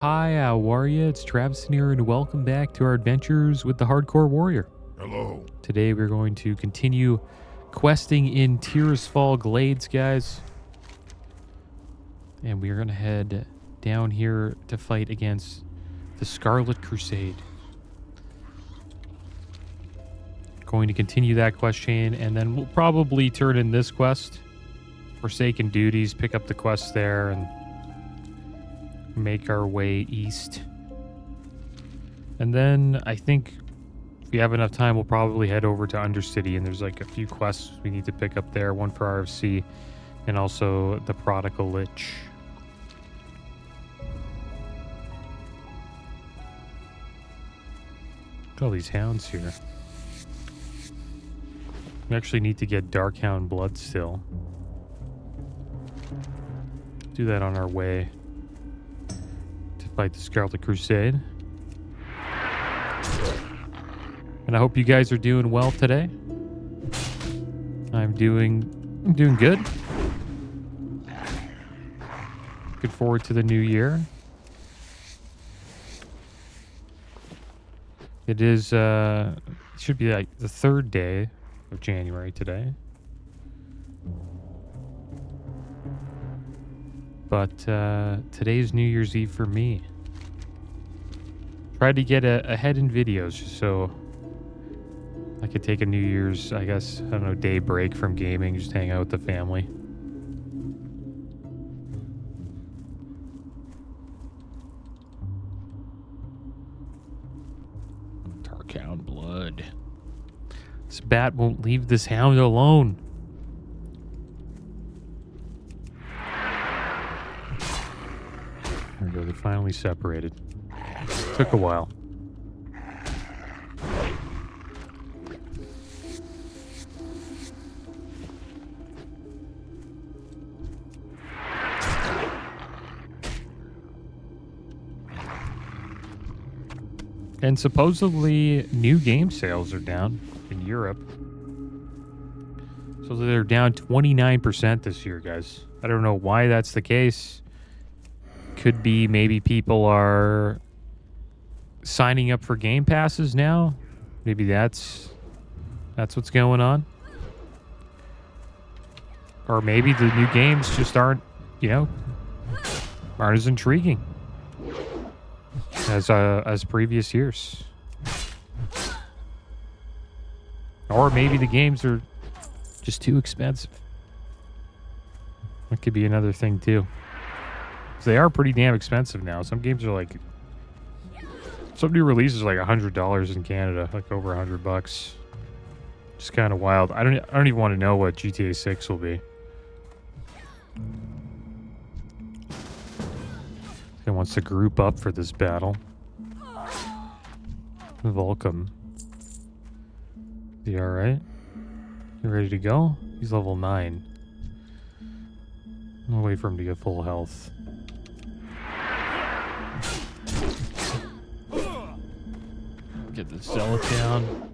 Hi, how are ya? It's Travis here, and welcome back to our adventures with the Hardcore Warrior. Hello. Today we're going to continue questing in Tirisfal Glades, guys. And we're going to head down here to fight against the Scarlet Crusade. Going to continue that quest chain, and then we'll probably turn in this quest. Forsaken Duties, pick up the quest there, and make our way east. And then I think if we have enough time, we'll probably head over to Undercity, and there's like a few quests we need to pick up there. One for RFC and also the Prodigal Lich. Look at all these hounds here. We actually need to get Darkhound blood still. Do that on our way to fight the Scarlet Crusade. And I hope you guys are doing well today. I'm doing good. Looking forward to the new year. It is it should be like the 3rd day of January today. But today's New Year's Eve for me. Tried to get ahead in videos just so I could take a New Year's, I guess, I don't know, day break from gaming, just hang out with the family. Darkhound blood. This bat won't leave this hound alone. There we go, they finally separated. Took a while. And supposedly new game sales are down in Europe. So they're down 29% this year, guys. I don't know why that's the case. Could be maybe people are signing up for game passes now. Maybe that's what's going on. Or maybe the new games just aren't as intriguing as previous years. Or maybe the games are just too expensive. That could be another thing too. They are pretty damn expensive now. Some games are like, some new releases are like $100 in Canada, like over $100. Just kind of wild. I don't even want to know what GTA 6 will be. It wants to group up for this battle. Volcom. Is he alright? You ready to go? He's level 9. I'll wait for him to get full health. Get the zealot down.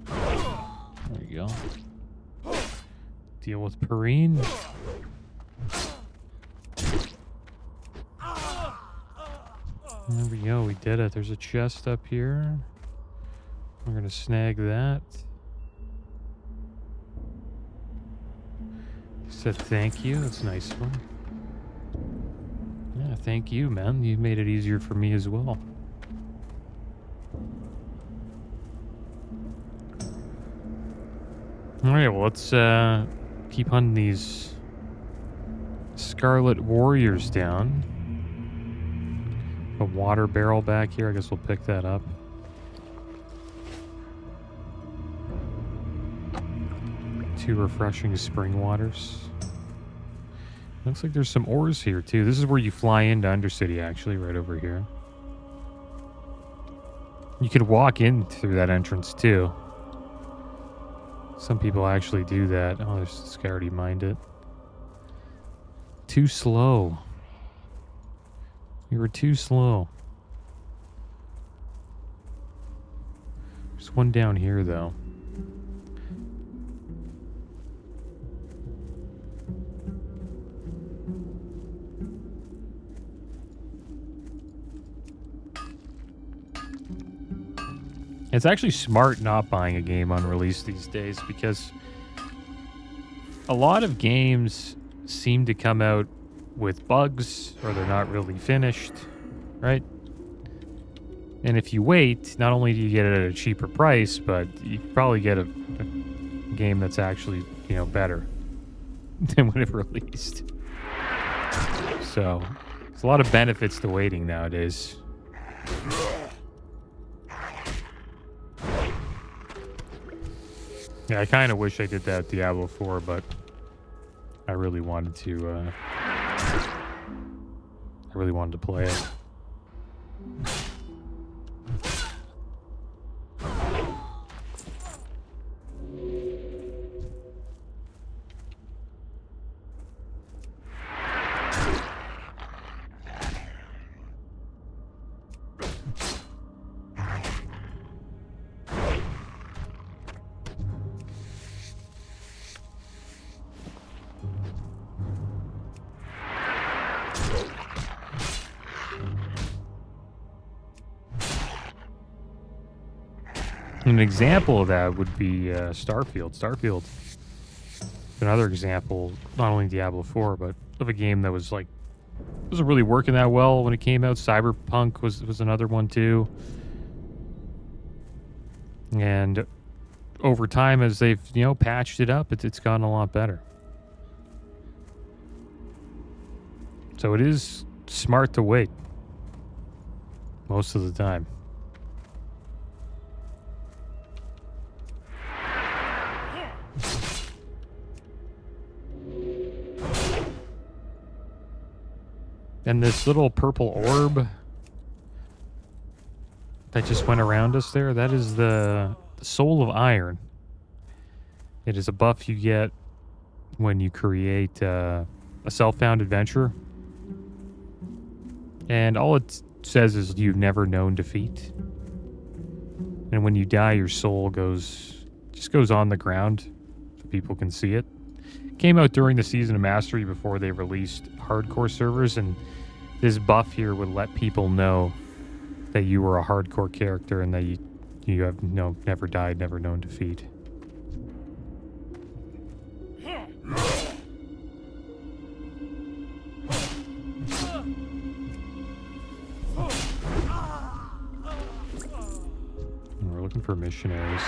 There you go. Deal with Perrine. There we go, we did it. There's a chest up here. We're gonna snag that. Said thank you, that's a nice one. Yeah, thank you, man. You made it easier for me as well. Alright, well, let's keep hunting these Scarlet Warriors down. A water barrel back here. I guess we'll pick that up. Two refreshing spring waters. Looks like there's some ores here too. This is where you fly into Undercity, actually, right over here. You could walk in through that entrance too. Some people actually do that. Oh, there's this guy already mined it. Too slow. You were too slow. There's one down here, though. It's actually smart not buying a game on release these days because a lot of games seem to come out with bugs or they're not really finished, right? And if you wait, not only do you get it at a cheaper price, but you probably get a game that's actually, you know, better than when it released. So, there's a lot of benefits to waiting nowadays. Yeah, I kind of wish I did that with Diablo 4, but I really wanted to play it. An example of that would be Starfield. Starfield, another example, not only Diablo 4, but of a game that was like, wasn't really working that well when it came out. Cyberpunk was another one too. And over time, as they've, you know, patched it up, it's gotten a lot better. So it is smart to wait most of the time. And this little purple orb that just went around us there, that is the Soul of Iron. It is a buff you get when you create a self-found adventure. And all it says is you've never known defeat. And when you die, your soul just goes on the ground so people can see it. Came out during the Season of Mastery before they released hardcore servers, and this buff here would let people know that you were a hardcore character and that you have never died, never known defeat. And we're looking for missionaries.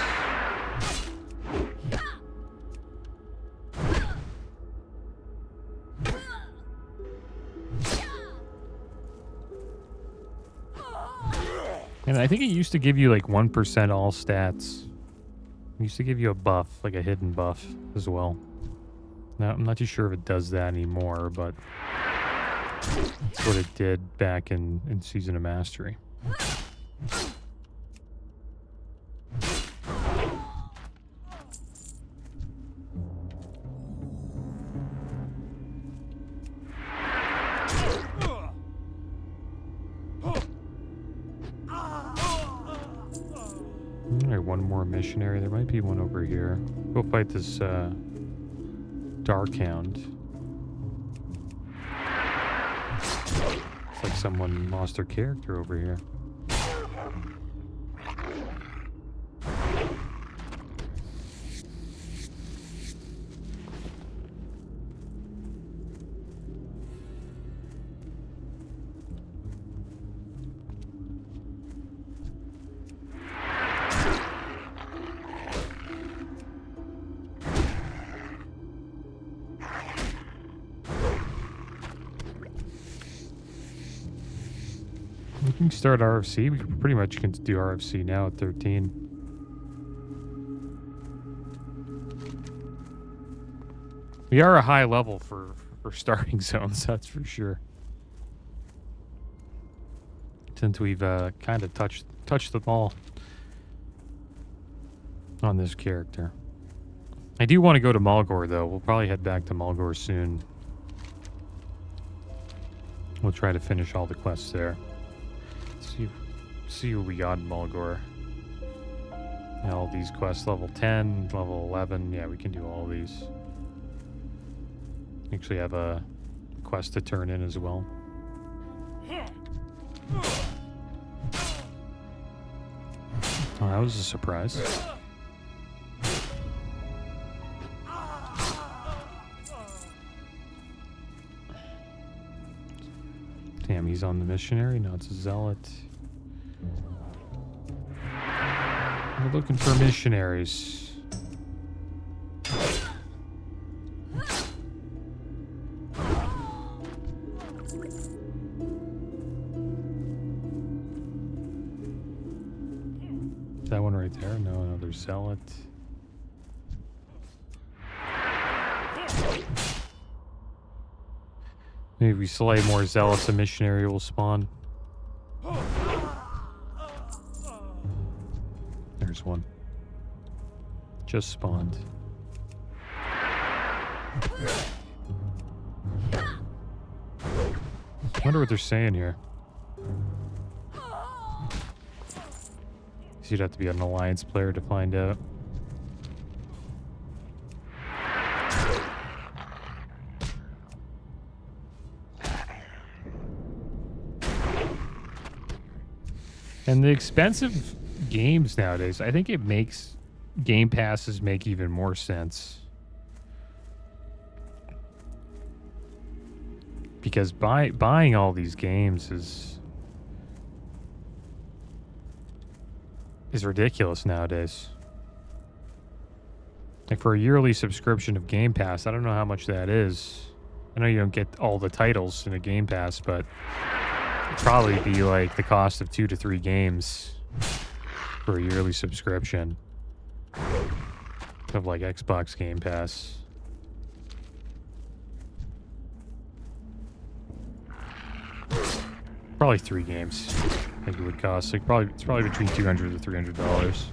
And I think it used to give you like 1% all stats. It used to give you a buff, like a hidden buff as well. Now, I'm not too sure if it does that anymore, but that's what it did back in Season of Mastery. One more missionary. There might be one over here. Go fight this Dark Hound. It's like someone lost their character over here. We can start RFC. We pretty much can do RFC now at 13. We are a high level for starting zones, that's for sure. Since we've kind of touched them all on this character. I do want to go to Mulgore, though. We'll probably head back to Mulgore soon. We'll try to finish all the quests there. See what we got in Mulgore. And all these quests, level 10, level 11. Yeah, we can do all these. Actually have a quest to turn in as well. Oh, that was a surprise. Damn, he's on the missionary. No, it's a zealot. We're looking for missionaries. That one right there? No, another zealot. Maybe if we slay more zealots, a missionary will spawn. There's one. Just spawned. Wonder what they're saying here. You'd have to be an alliance player to find out. And the expensive games nowadays, I think it makes Game Passes make even more sense. Because buying all these games is ridiculous nowadays. Like for a yearly subscription of Game Pass, I don't know how much that is. I know you don't get all the titles in a Game Pass, but it'd probably be like the cost of 2 to 3 games for a yearly subscription of like Xbox Game Pass. Probably 3 games. I think it would cost like it's probably between $200 to $300.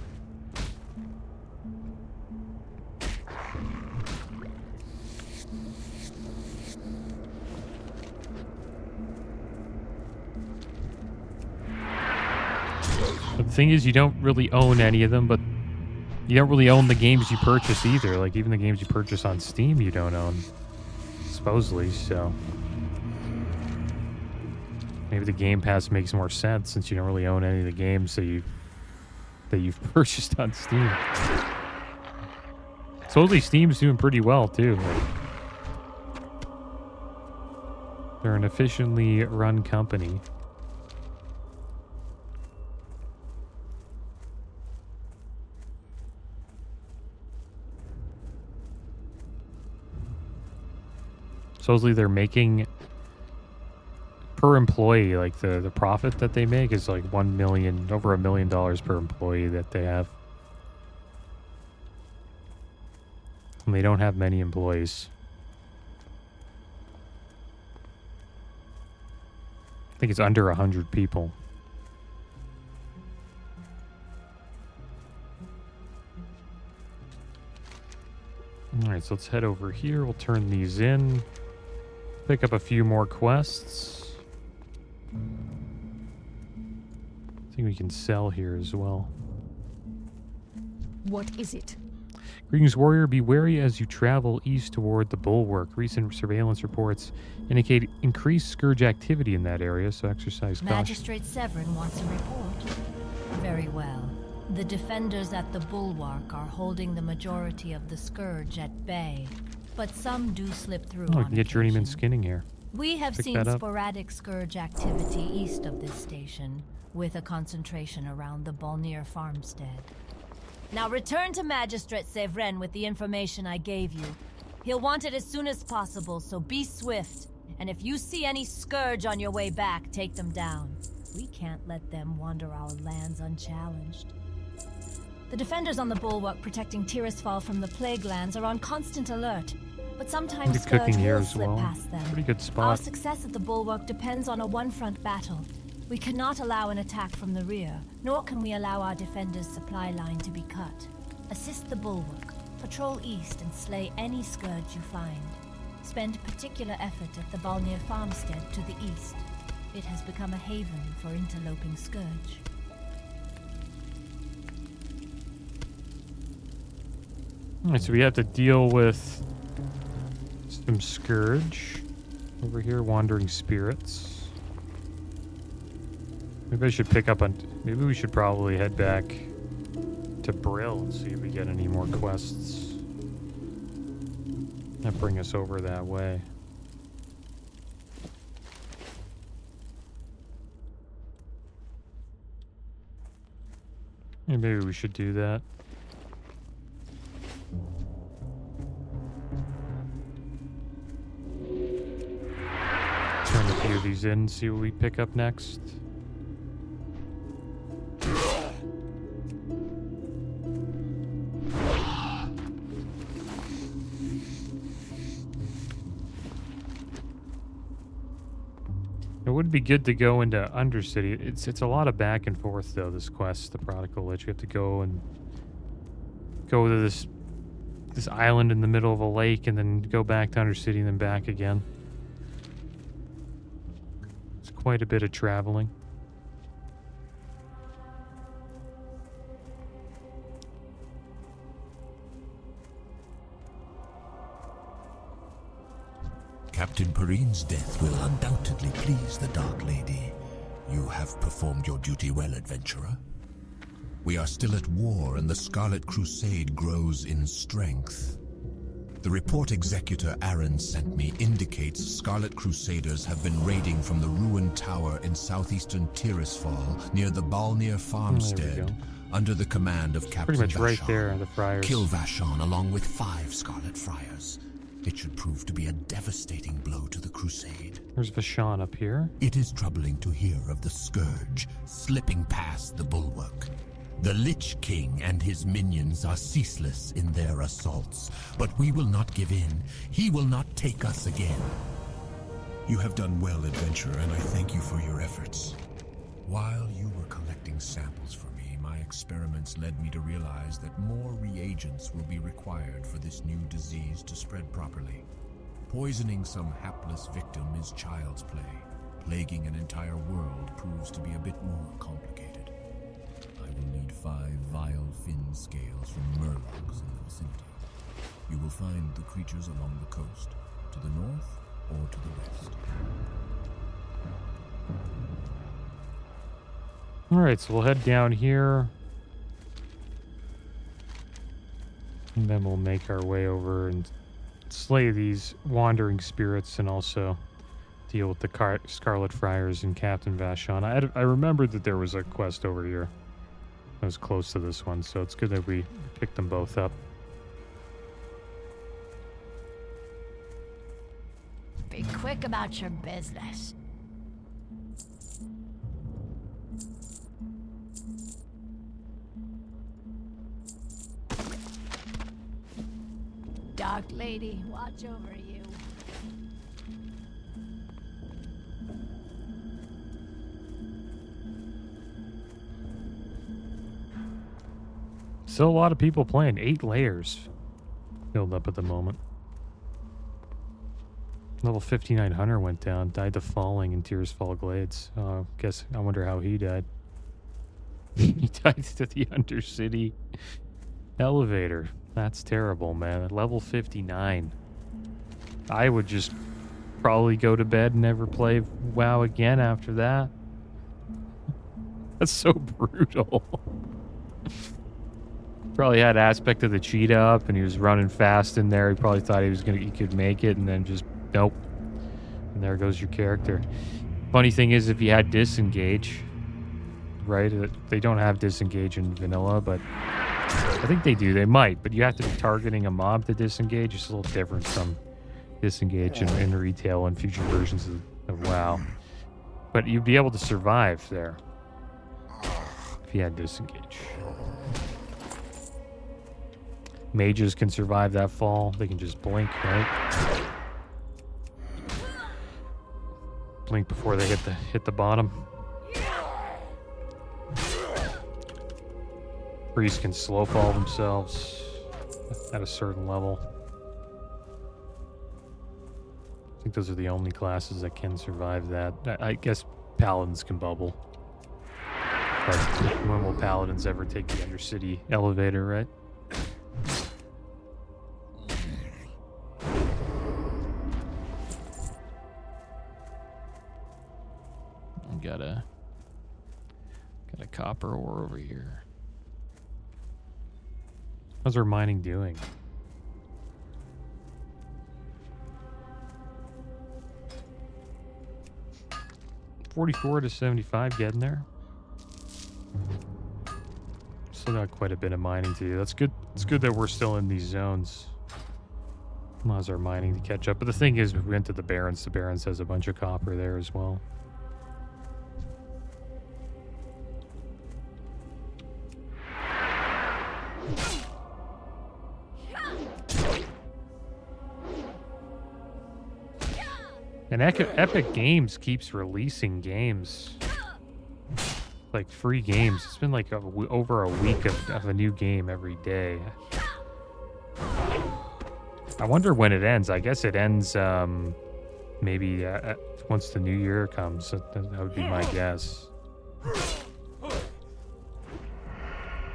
But the thing is, you don't really own any of them, but you don't really own the games you purchase either. Like even the games you purchase on Steam, you don't own, supposedly. So maybe the Game Pass makes more sense since you don't really own any of the games that you've purchased on Steam. Supposedly Steam's doing pretty well too. Like, they're an efficiently run company. Supposedly they're making per employee, like the profit that they make is like over $1 million per employee that they have. And they don't have many employees. I think it's under 100 people. Alright, so let's head over here. We'll turn these in. Pick up a few more quests. I think we can sell here as well. What is it? Greetings, warrior. Be wary as you travel east toward the bulwark. Recent surveillance reports indicate increased scourge activity in that area, so exercise caution. Magistrate Severin wants a report. Very well. The defenders at the bulwark are holding the majority of the scourge at bay, but some do slip through. Oh, we on can get occasion. journeyman skinning here. We have Pick seen that up. sporadic scourge activity east of this station, with a concentration around the Balnier farmstead. Now return to Magistrate Severin with the information I gave you. He'll want it as soon as possible, so be swift. And if you see any scourge on your way back, take them down. We can't let them wander our lands unchallenged. The defenders on the bulwark protecting Tirisfal from the plague lands are on constant alert, but sometimes Good scourge cooking here will as slip well. past them. Pretty good Our spot. success at the bulwark depends on a one-front battle. We cannot allow an attack from the rear, nor can we allow our defenders' supply line to be cut. Assist the bulwark, patrol east and slay any scourge you find. Spend particular effort at the Balnier farmstead to the east. It has become a haven for interloping scourge. Alright, so we have to deal with some scourge. Over here, wandering spirits. Maybe I should pick up on... Maybe we should probably head back to Brill and see if we get any more quests that bring us over that way. Yeah, maybe we should do that. Turn a few of these in, see what we pick up next. It would be good to go into Undercity. It's a lot of back and forth though, this quest, the Prodigal Lich. You have to go to this island in the middle of a lake and then go back to Undercity and then back again. It's quite a bit of traveling. Captain Perrine's death will undoubtedly please the Dark Lady. You have performed your duty well, adventurer. We are still at war, and the Scarlet Crusade grows in strength. The report Executor Aaron sent me indicates Scarlet Crusaders have been raiding from the ruined tower in southeastern Tirisfal near the Balnir farmstead, under the command of Captain Pretty much Vashon. right there, the friars. Kill Vashon along with 5 Scarlet Friars. It should prove to be a devastating blow to the Crusade. There's Vashon up here. It is troubling to hear of the Scourge slipping past the bulwark. The Lich King and his minions are ceaseless in their assaults, but we will not give in. He will not take us again. You have done well, adventurer, and I thank you for your efforts. While you were collecting samples for me, my experiments led me to realize that more reagents will be required for this new disease to spread properly. Poisoning some hapless victim is child's play. Plaguing an entire world proves to be a bit more complicated. I will need 5 vile fin scales from murlocs in the vicinity. You will find the creatures along the coast, to the north or to the west. Alright, so we'll head down here. And then we'll make our way over and slay these wandering spirits and also deal with the Scarlet Friars and Captain Vashon. I remembered that there was a quest over here that was close to this one, so it's good that we picked them both up. Be quick about your business. Dark Lady, watch over you. Still a lot of people playing. 8 layers filled up at the moment. Level 59 Hunter went down, died to falling in Tirisfal Glades. I wonder how he died. He died to the Undercity elevator. That's terrible, man. At level 59. I would just probably go to bed and never play WoW again after that. That's so brutal. Probably had aspect of the cheetah up and he was running fast in there. He probably thought he could make it and then just nope. And there goes your character. Funny thing is, if you had disengage, right? They don't have disengage in vanilla, but I think they do. They might, but you have to be targeting a mob to disengage. It's a little different from disengage in retail and future versions of WoW. But you'd be able to survive there if you had disengage. Mages can survive that fall. They can just blink, right? Blink before they hit the bottom. Priests can slow fall themselves at a certain level. I think those are the only classes that can survive that. I guess paladins can bubble. But when will paladins ever take the Undercity elevator, right? Got a copper ore over here. How's our mining doing? $44 to $75, getting there. Still got quite a bit of mining to do. That's good. It's good that we're still in these zones. Allows our mining to catch up. But the thing is, if we went to the Barrens has a bunch of copper there as well. And Epic Games keeps releasing games. Like free games. It's been like over a week of a new game every day. I wonder when it ends. I guess it ends maybe once the new year comes. That would be my guess.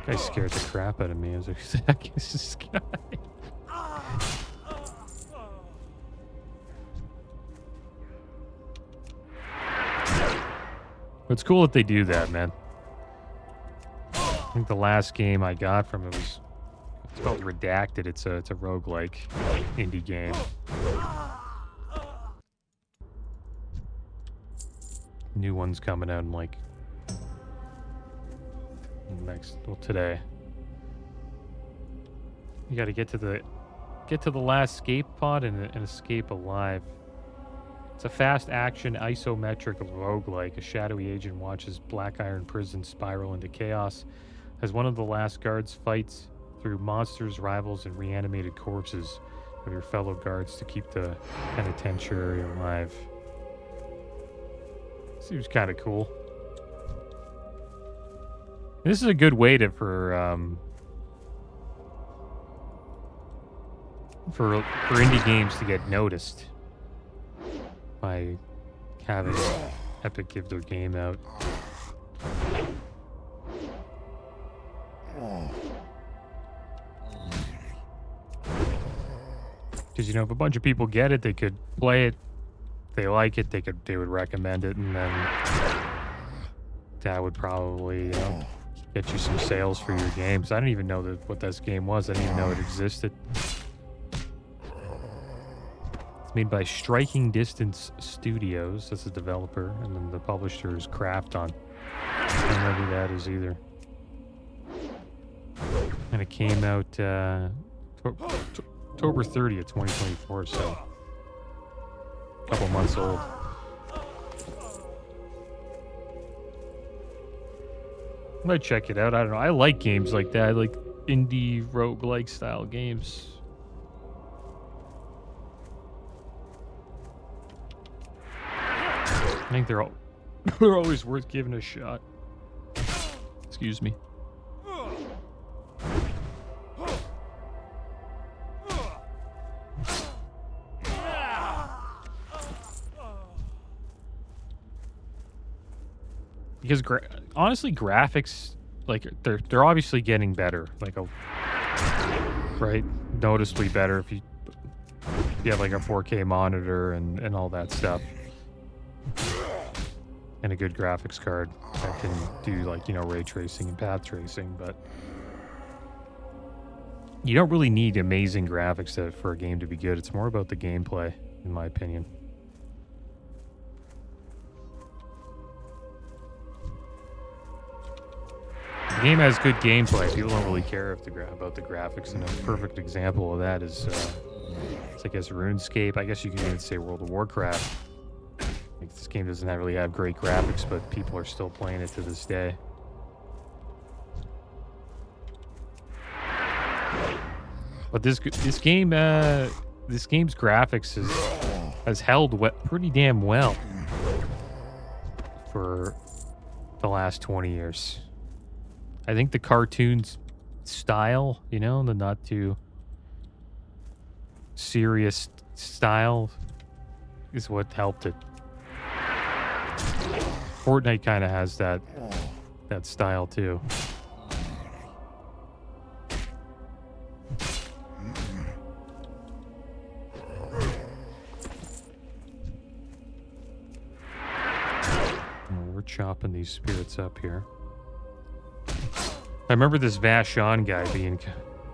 Guy scared the crap out of me. I was like, who the heck is this guy? It's cool that they do that, man. I think the last game I got from it was, it's called Redacted. It's a roguelike indie game. New one's coming out in like today. You got to get to the last escape pod and escape alive. It's a fast action isometric roguelike. A shadowy agent watches Black Iron Prison spiral into chaos as one of the last guards fights through monsters, rivals, and reanimated corpses of your fellow guards to keep the penitentiary alive. Seems kind of cool. This is a good way to for indie games to get noticed by having Epic give their game out. Because, you know, if a bunch of people get it, they could play it. If they like it, they would recommend it, and then that would probably, you know, get you some sales for your games. I didn't even know what this game was. I didn't even know it existed. It's made by Striking Distance Studios. That's the developer, and then the publisher is Krafton. I don't know who that is either. And it came out October 30th, 2024, so a couple months old. I might check it out. I don't know. I like games like that. I like indie roguelike style games. I think they're always worth giving a shot. Excuse me. Because honestly, graphics, like they're obviously getting better, like right, noticeably better if you have like a 4K monitor and all that stuff, and a good graphics card that can do, like, you know, ray tracing and path tracing. But you don't really need amazing graphics for a game to be good. It's more about the gameplay, in my opinion. The game has good gameplay. People don't really care about the graphics, and a perfect example of that is, I guess, RuneScape. I guess you can even say World of Warcraft. Like, this game doesn't really have great graphics, but people are still playing it to this day. But this game's graphics has held pretty damn well for the last 20 years. I think the cartoons style, you know, the not too serious style, is what helped it. Fortnite kind of has that style too. Oh, we're chopping these spirits up here. I remember this Vashon guy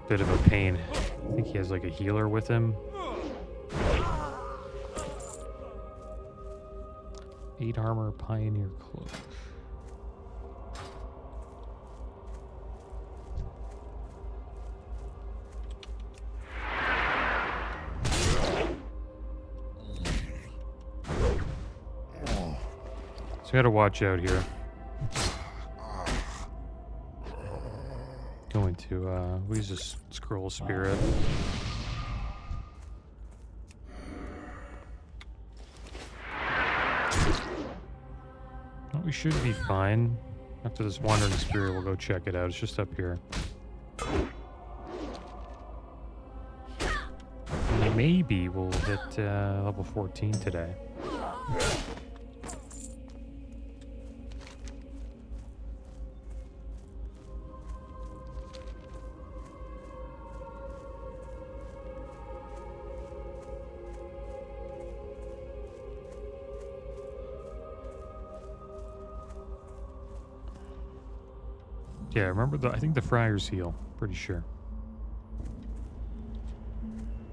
Bit of a pain. I think he has like a healer with him. 8 armor, pioneer cloak. So we gotta watch out here. Going to we use this scroll spirit. Well, we should be fine. After this wandering spirit, we'll go check it out. It's just up here. Maybe we'll hit level 14 today. Yeah, remember I think the friars heal. Pretty sure.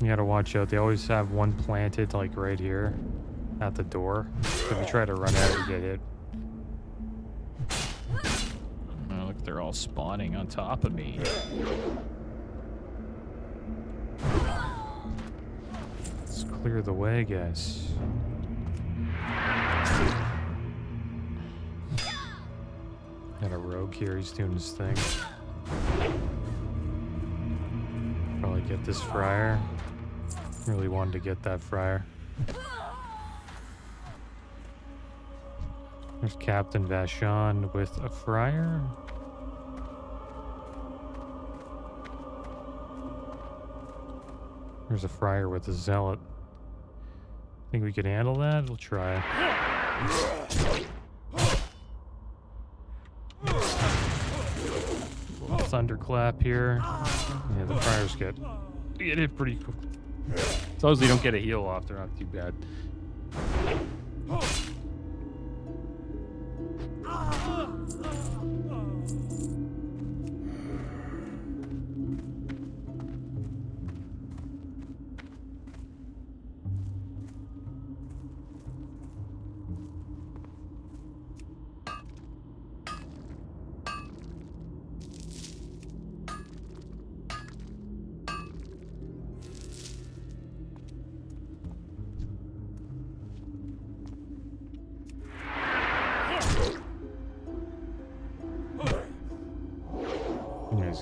You gotta watch out. They always have one planted like right here at the door. So if you try to run out, you get hit. Oh, look, they're all spawning on top of me. Let's clear the way, guys. Got a rogue here, he's doing his thing. Probably get this friar. Really wanted to get that friar. There's Captain Vashon with a friar. There's a friar with a zealot. Think we can handle that? We'll try. Thunderclap here. Yeah, the friars get hit pretty cool. As long as they don't get a heal off, they're not too bad.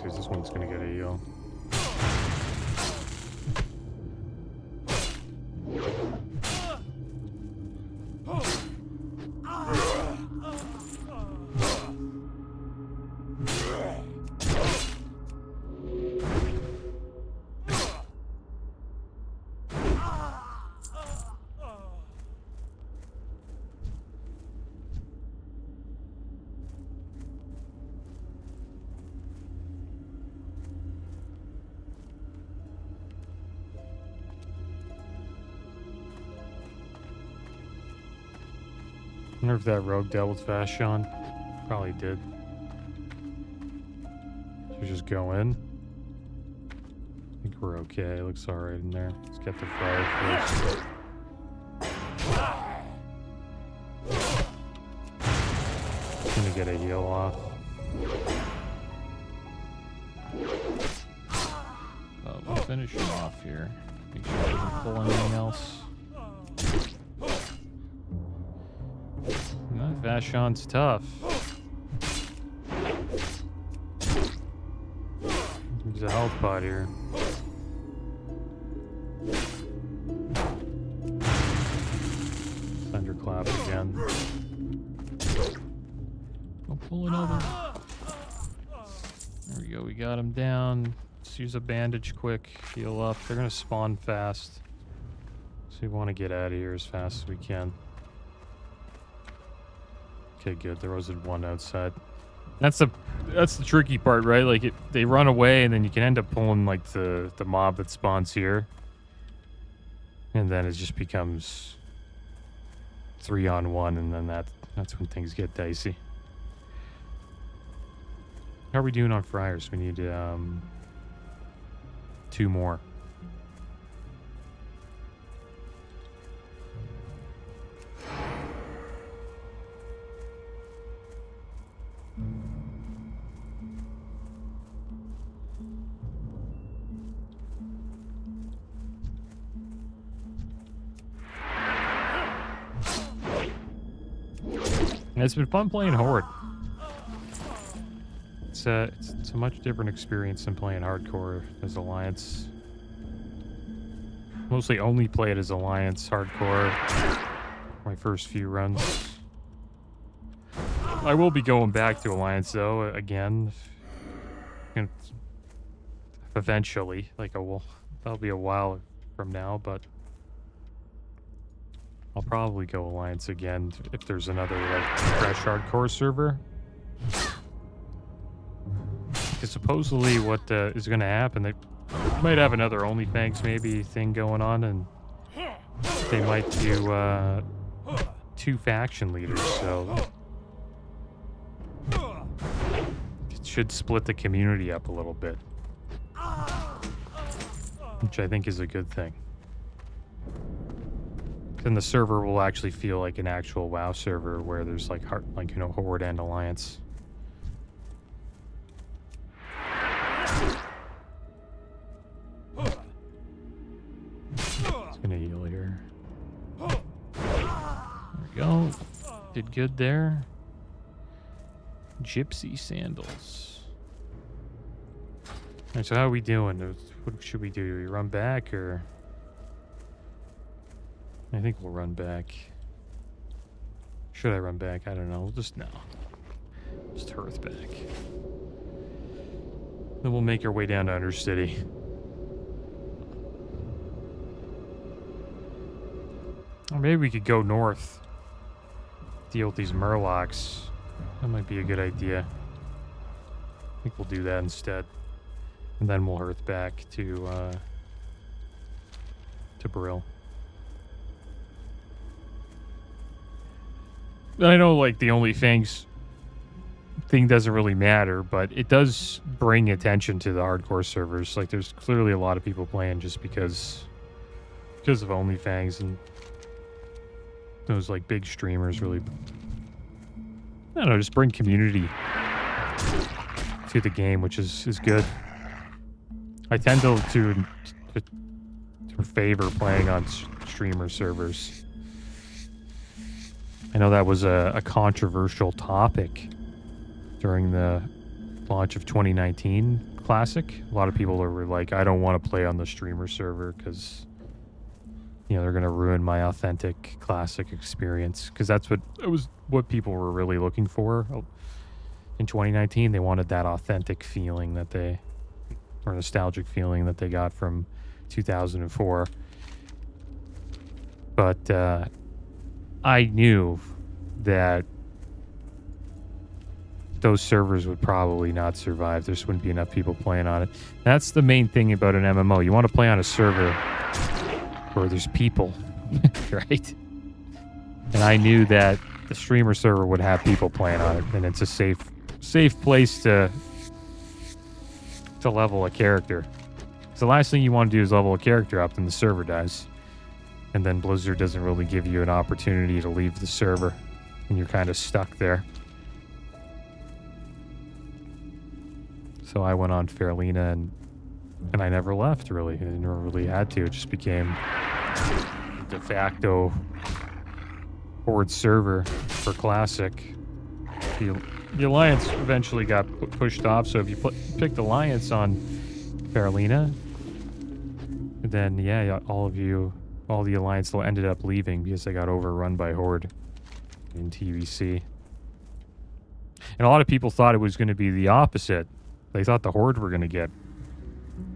Because this one's gonna get a heal. I wonder if that rogue dealt with Vashon. Probably did. Should we just go in? I think we're okay. Looks alright in there. Let's get the friar first. Gonna get a heal off. We'll finish him off here. Make sure he doesn't pull anything else. Vashon's tough. There's a health pot here. Thunderclap again. I'll pull it over. There we go. We got him down. Let's use a bandage quick. Heal up. They're going to spawn fast. So we want to get out of here as fast as we can. Okay, good. There wasn't one outside. That's the tricky part, right? Like they run away, and then you can end up pulling like the mob that spawns here, and then it just becomes 3-on-1, and then that's when things get dicey. How are we doing on friars? We need 2 more. And it's been fun playing Horde. It's a much different experience than playing hardcore as Alliance. Mostly only played as Alliance hardcore my first few runs. I will be going back to Alliance though again. Eventually, like that'll be a while from now, but I'll probably go Alliance again if there's another like fresh hardcore server. Because supposedly what is going to happen, they might have another OnlyFans maybe thing going on, and they might do 2 faction leaders, so it should split the community up a little bit, which I think is a good thing. Then the server will actually feel like an actual WoW server where there's like Horde and Alliance. It's gonna heal here. There we go. Did good there. Gypsy sandals. Alright, so how are we doing? What should we do? Do we run back or? I think we'll run back. Should I run back? I don't know. We'll just hearth back. Then we'll make our way down to Undercity. Or maybe we could go north. Deal with these murlocs. That might be a good idea. I think we'll do that instead. And then we'll hearth back to Brill. I know, like, the OnlyFans thing doesn't really matter, but it does bring attention to the hardcore servers. Like, there's clearly a lot of people playing just because of OnlyFans, and those, like, big streamers really, I don't know, just bring community to the game, which is good. I tend to favor playing on streamer servers. I know that was a controversial topic during the launch of 2019 Classic. A lot of people were like, I don't want to play on the streamer server because, you know, they're going to ruin my authentic Classic experience. Because that's what people were really looking for in 2019. They wanted that authentic feeling or nostalgic feeling that they got from 2004. But I knew that those servers would probably not survive. There just wouldn't be enough people playing on it. That's the main thing about an MMO. You want to play on a server where there's people, right? And I knew that the streamer server would have people playing on it, and it's a safe place to level a character. So the last thing you want to do is level a character up, and the server dies. And then Blizzard doesn't really give you an opportunity to leave the server, and you're kind of stuck there. So I went on Fairlina, and I never left, really. I never really had to. It just became de facto Horde server for Classic. The Alliance eventually got pushed off, so if you picked Alliance on Fairlina, then yeah, all the Alliance ended up leaving because they got overrun by Horde in TVC. And a lot of people thought it was going to be the opposite. They thought the Horde were going to get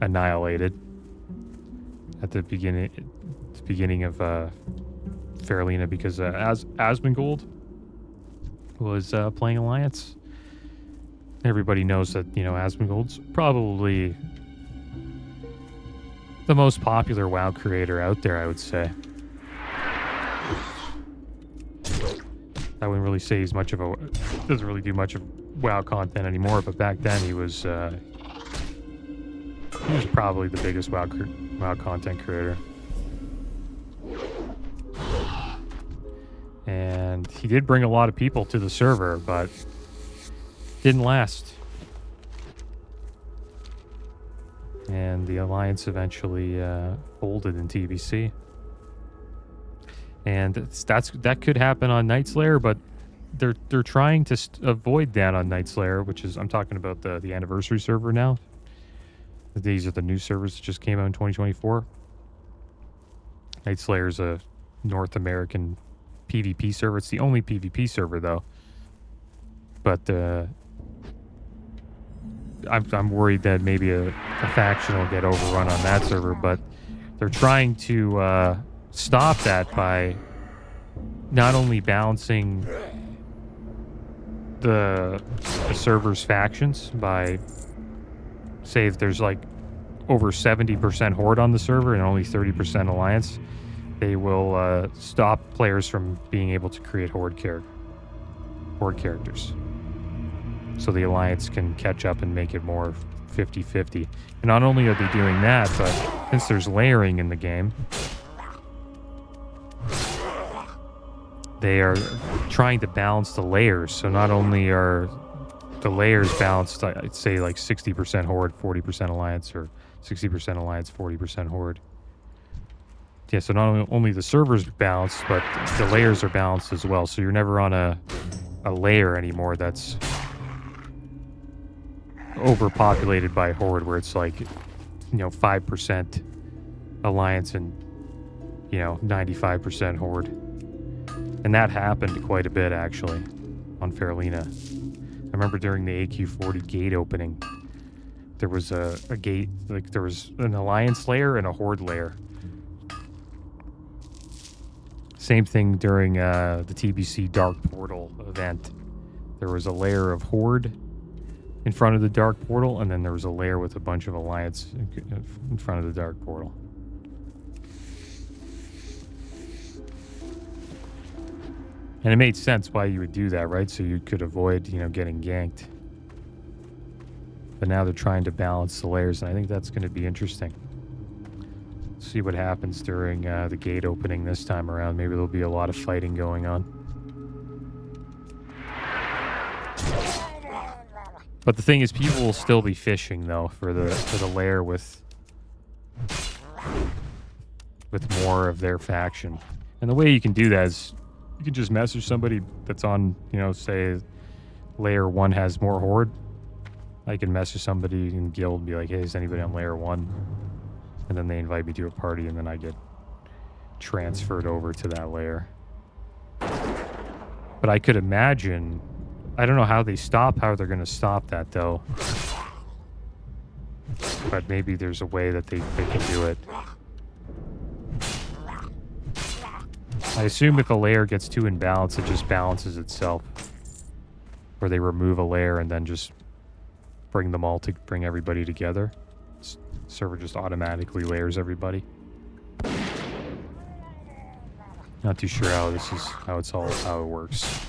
annihilated at the beginning of Fairlina because Asmongold was playing Alliance. Everybody knows that, you know, Asmongold's probably the most popular WoW creator out there, I would say. I wouldn't really say he's doesn't really do much of WoW content anymore, but back then he was He was probably the biggest WoW content creator. And he did bring a lot of people to the server, but didn't last. And the Alliance eventually folded in TBC. And that could happen on Nightslayer, but they're trying to avoid that on Nightslayer, which is, I'm talking about the anniversary server now. These are the new servers that just came out in 2024. Nightslayer is a North American PvP server. It's the only PvP server though. But I'm worried that maybe a faction will get overrun on that server, but they're trying to stop that by not only balancing the server's factions by, say, if there's like over 70% Horde on the server and only 30% Alliance, they will stop players from being able to create Horde characters. So the Alliance can catch up and make it more 50-50. And not only are they doing that, but since there's layering in the game, they are trying to balance the layers. So not only are the layers balanced, I'd say like 60% Horde, 40% Alliance, or 60% Alliance, 40% Horde. Yeah, so not only the server's balanced, but the layers are balanced as well. So you're never on a layer anymore that's overpopulated by Horde, where it's like, 5% Alliance and, 95% Horde. And that happened quite a bit, actually, on Faralina. I remember during the AQ40 gate opening, there was a gate, like there was an Alliance layer and a Horde layer. Same thing during the TBC Dark Portal event. There was a layer of Horde in front of the Dark Portal, and then there was a layer with a bunch of Alliance in front of the Dark Portal. And it made sense why you would do that, right? So you could avoid, getting ganked. But now they're trying to balance the layers, and I think that's going to be interesting. See what happens during the gate opening this time around. Maybe there'll be a lot of fighting going on. But the thing is, people will still be fishing though for the layer with more of their faction. And the way you can do that is you can just message somebody that's on, say layer 1 has more Horde. I can message somebody in guild and be like, hey, is anybody on layer 1? And then they invite me to a party, and then I get transferred over to that layer. But I could imagine, I don't know how they're going to stop that though. But maybe there's a way that they can do it. I assume if a layer gets too imbalanced, it just balances itself. Or they remove a layer and then just bring everybody together. Server just automatically layers everybody. Not too sure how it works.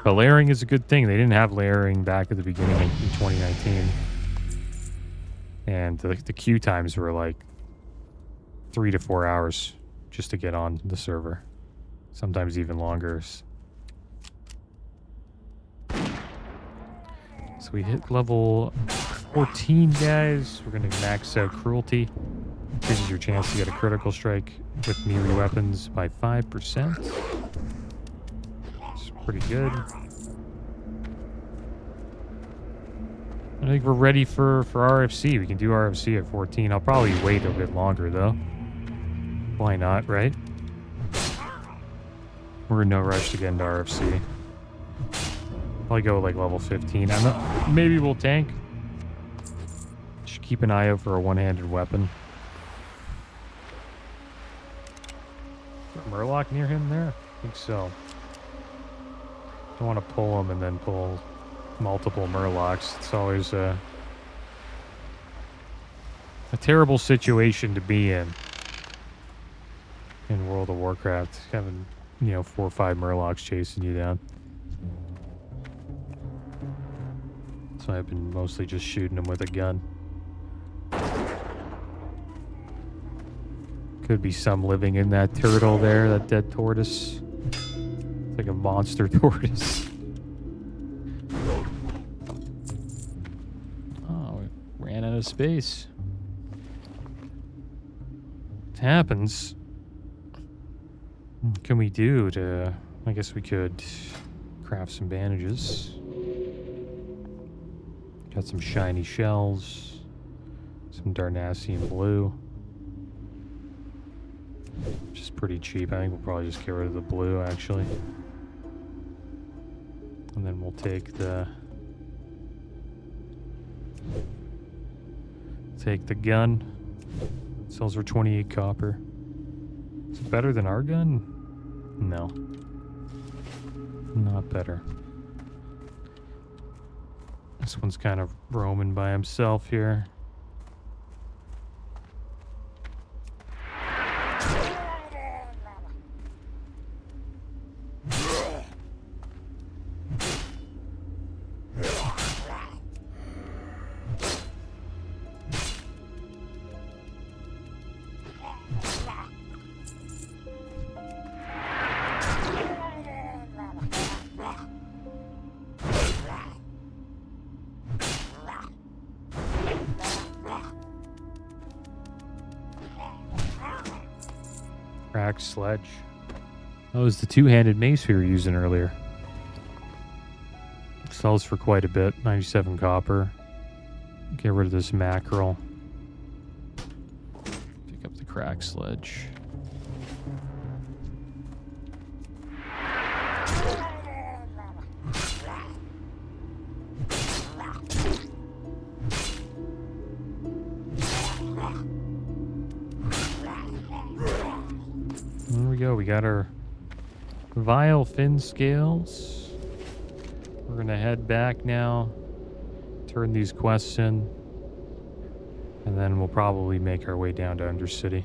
But layering is a good thing. They didn't have layering back at the beginning in 2019. And the queue times were like 3 to 4 hours just to get on the server. Sometimes even longer. So we hit level 14, guys. We're going to max out Cruelty. Increases your chance to get a critical strike with melee weapons by 5%. It's pretty good. I think we're ready for RFC. We can do RFC at 14. I'll probably wait a bit longer, though. Why not, right? We're in no rush to get into RFC. Probably go like level 15. Maybe we'll tank. Should keep an eye out for a one-handed weapon. Is there a murloc near him there? I think so. Don't want to pull him and then pull multiple murlocs. It's always a terrible situation to be in World of Warcraft. Having, 4 or 5 murlocs chasing you down. So I've been mostly just shooting them with a gun. Could be some living in that turtle there, that dead tortoise. It's like a monster tortoise. Oh, we ran out of space. It happens. What can we do to... I guess we could craft some bandages. Got some shiny shells. Some Darnassian blue. Which is pretty cheap. I think we'll probably just get rid of the blue, actually. And then we'll take the... Take the gun. It sells for 28 copper. Is it better than our gun? No. Not better. This one's kind of roaming by himself here. Cracked sledge. That was the two-handed mace we were using earlier. Sells for quite a bit, 97 copper. Get rid of this mackerel. Pick up the cracked sledge. There we go. We got our vile fin scales. We're gonna head back now, turn these quests in, and then we'll probably make our way down to Undercity.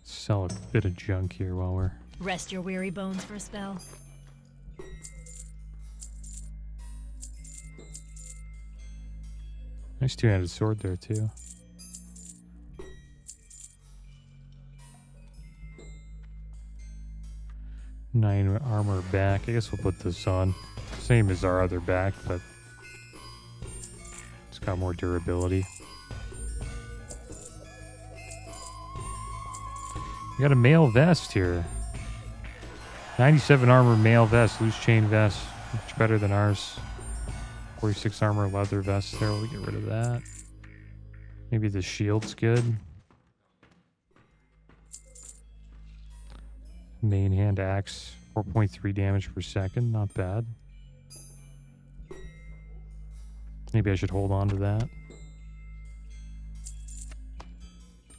Sell a bit of junk here while we're... Rest your weary bones for a spell. Nice two-handed sword there, too. Nine armor back. I guess we'll put this on. Same as our other back, but it's got more durability. We got a mail vest here. 97 armor mail vest, loose chain vest. Much better than ours. 46 armor leather vest there. We'll get rid of that. Maybe the shield's good. Main hand axe, 4.3 damage per second. Not bad. Maybe I should hold on to that.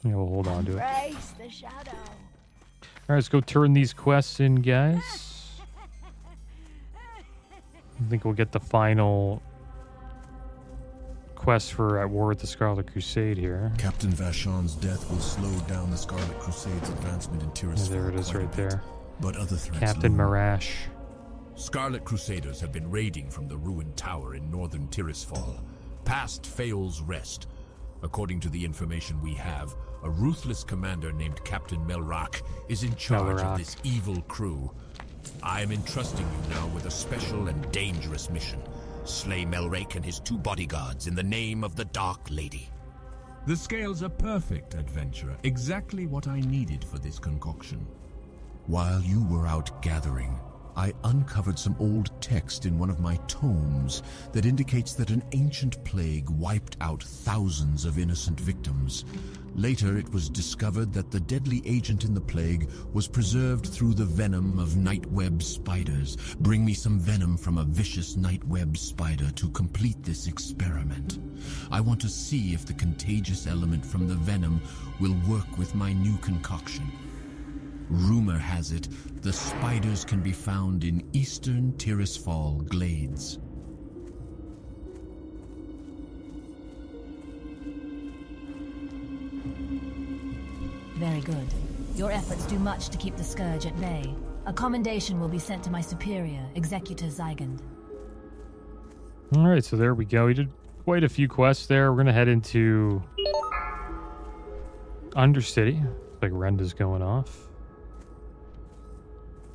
Yeah, we'll hold on to it. Embrace the shadow. Alright, let's go turn these quests in, guys. I think we'll get the final quest for At War with the Scarlet Crusade here. Captain Vashon's death will slow down the Scarlet Crusade's advancement in Tirisfal. There it is right there. But other threats Captain loom. Marash. Scarlet Crusaders have been raiding from the ruined tower in northern Tirisfal, past Faol's Rest. According to the information we have, a ruthless commander named Captain Melrock is in charge of this evil crew. I am entrusting you now with a special and dangerous mission. Slay Melrake and his 2 bodyguards in the name of the Dark Lady. The scales are perfect, adventurer. Exactly what I needed for this concoction. While you were out gathering, I uncovered some old text in one of my tomes that indicates that an ancient plague wiped out thousands of innocent victims. Later, it was discovered that the deadly agent in the plague was preserved through the venom of nightweb spiders. Bring me some venom from a vicious nightweb spider to complete this experiment. I want to see if the contagious element from the venom will work with my new concoction. Rumor has it, the spiders can be found in eastern Tirisfal glades. Very good. Your efforts do much to keep the scourge at bay. A commendation will be sent to my superior, Executor Zygand. All right, so there we go. We did quite a few quests there. We're going to head into Undercity. Looks like Renda's going off.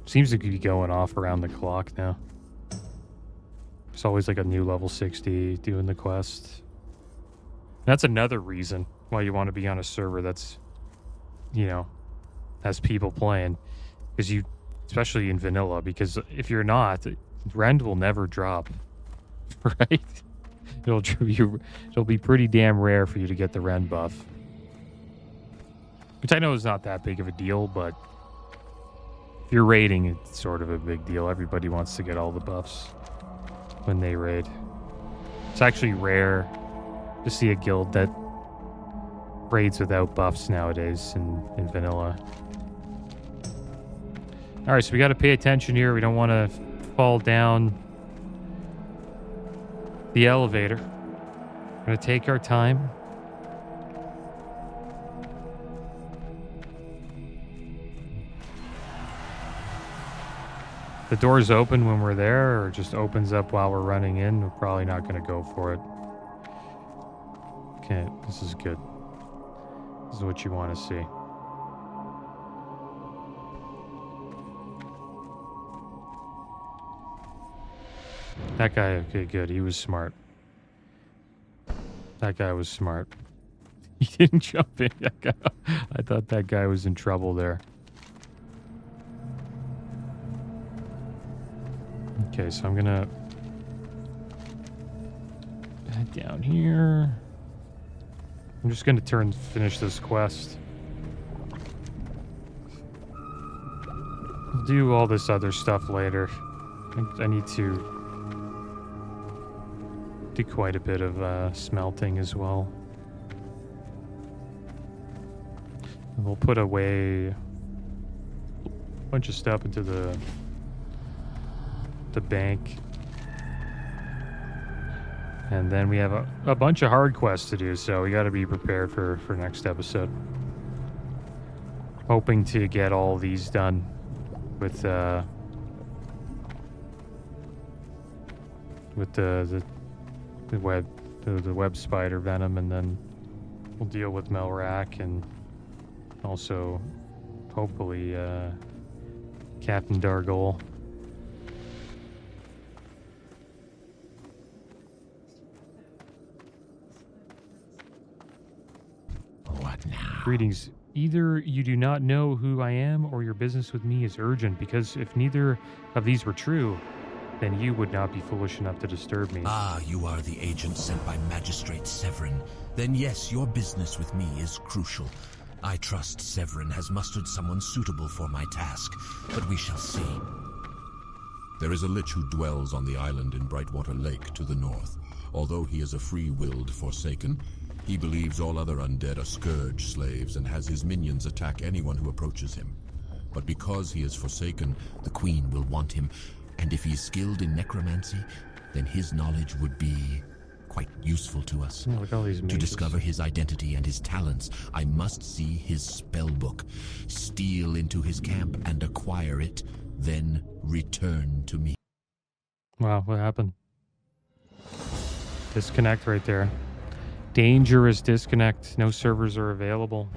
Seems to be going off around the clock now. It's always like a new level 60 doing the quest. That's another reason why you want to be on a server that's, you know, has people playing. Because you, especially in vanilla, because if you're not, Rend will never drop. Right? It'll be pretty damn rare for you to get the Rend buff. Which I know is not that big of a deal, but if you're raiding, it's sort of a big deal. Everybody wants to get all the buffs when they raid. It's actually rare to see a guild that raids without buffs nowadays in vanilla. Alright, so we got to pay attention here. We don't want to fall down the elevator. We're going to take our time. The door's open when we're there, or it just opens up while we're running in. We're probably not going to go for it. Okay, this is good. This is what you want to see. That guy, okay, good. He was smart. That guy was smart. He didn't jump in. I thought that guy was in trouble there. Okay, so I'm gonna head down here. I'm just gonna finish this quest. I'll do all this other stuff later. I need to do quite a bit of smelting as well. And we'll put away a bunch of stuff into the bank. And then we have a bunch of hard quests to do, so we got to be prepared for next episode. Hoping to get all these done with the web spider venom, and then we'll deal with Melrac and also hopefully Captain Dargol. What now? Greetings. Either you do not know who I am, or your business with me is urgent, because if neither of these were true, then you would not be foolish enough to disturb me. Ah, you are the agent sent by Magistrate Severin. Then yes, your business with me is crucial. I trust Severin has mustered someone suitable for my task, but we shall see. There is a lich who dwells on the island in Brightwater Lake to the north. Although he is a free-willed Forsaken, he believes all other undead are scourge slaves and has his minions attack anyone who approaches him. But because he is Forsaken, the Queen will want him, and if he is skilled in necromancy, then his knowledge would be quite useful to us. Oh, look at all these To mages. discover his identity and his talents, I must see his spellbook, steal into his camp and acquire it, then return to me. Wow, what happened? Disconnect right there. Dangerous disconnect. No servers are available.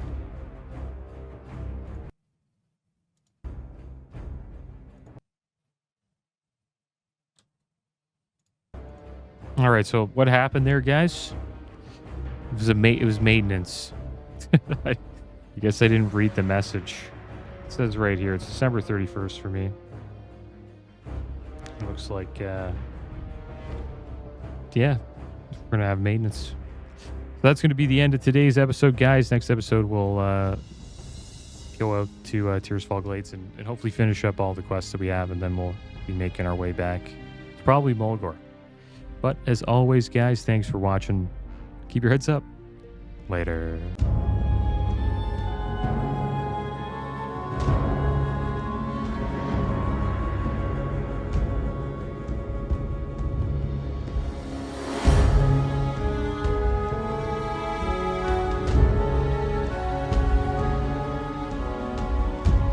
All right, so what happened there, guys? It was maintenance. I guess I didn't read the message. It says right here, it's December 31st for me. It looks like, yeah, we're going to have maintenance. So that's going to be the end of today's episode, guys. Next episode, we'll go out to Tirisfal Glades and hopefully finish up all the quests that we have, and then we'll be making our way back. It's probably Mulgore. But as always, guys, thanks for watching. Keep your heads up. Later.